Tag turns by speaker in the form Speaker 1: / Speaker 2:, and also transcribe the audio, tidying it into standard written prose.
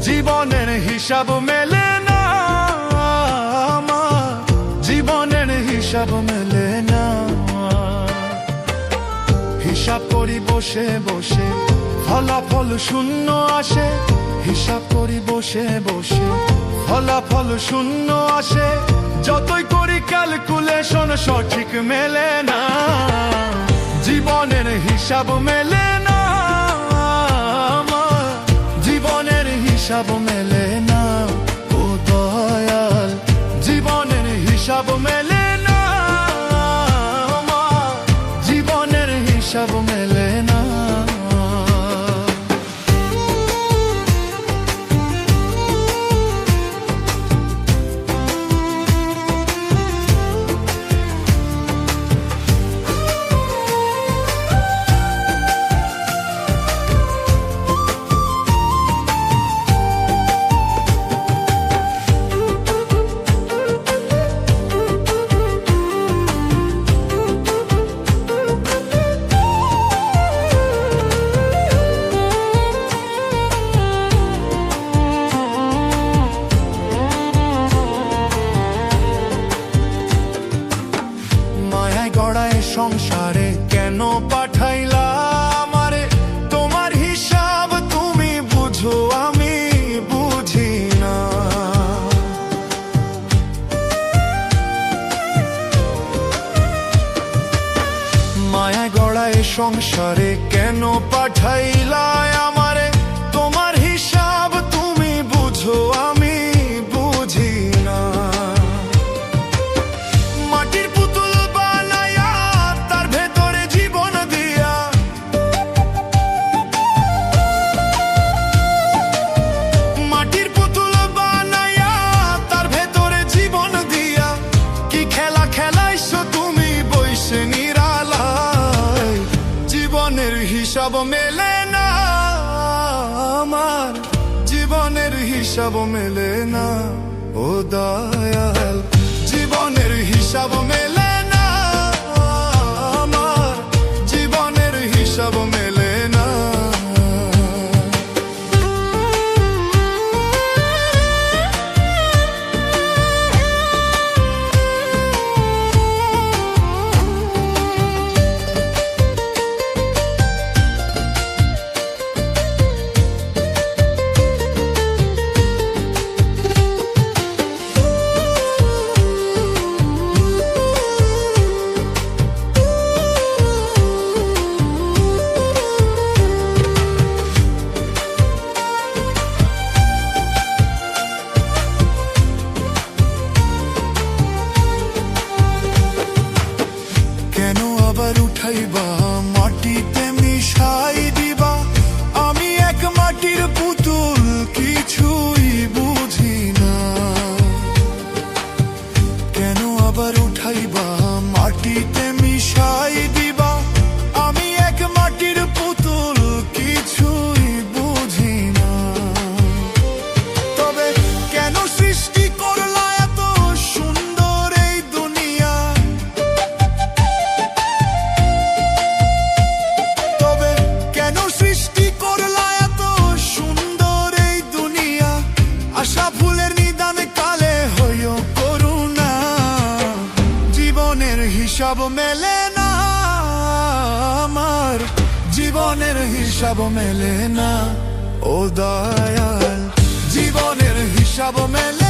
Speaker 1: জীবনের হিসাব মেলে না আমার, জীবনের হিসাব মেলে না। হিসাব করি বসে বসে ফলাফল শূন্য আসে, হিসাব করি বসে বসে ফলাফল শূন্য আসে। যতই করি ক্যালকুলেশন সঠিক মেলে না, জীবনের হিসাব মেলে না আমার, জীবনের হিসাব মেলে না। ও দয়াল, জীবনের হিসাব মেলে না আমার, জীবনের হিসাব মেলে না। গড়ায় সংসারে কেন পাঠাইলা আমারে, তোমার হিসাব তুমি বুঝো আমি বুঝি না। মায়া গড়ায় সংসারে কেন পাঠাইলা আমারে, তোমার হিসাব তুমি বুঝো আমি বুঝি না। মাটির পুতুল হিসাব মেলে না আমার, জীবনের হিসাব মেলে না। ও দয়াল, জীবনের হিসাব মেলে না আমার, জীবনের হিসাব মেলে না। উঠাইবা মাটিতে মিশাই দিবা, আমি এক মাটির পুতুল কিছুই বুঝি না। কেন আবার উঠাইবা মাটিতে মিশাই দিবা, আমি এক মাটির পুতুল কিছুই বুঝি না। তবে কেন সৃষ্টি করলা এত সুন্দর এই দুনিয়া, সৃষ্টি করলা এত সুন্দর এই দুনিয়া। আশা ফুলের নিদান কালে হইও করুণা, জীবনের হিসাব মেলে না আমার, জীবনের হিসাব মেলে না। ও দয়াল, জীবনের হিসাব মেলে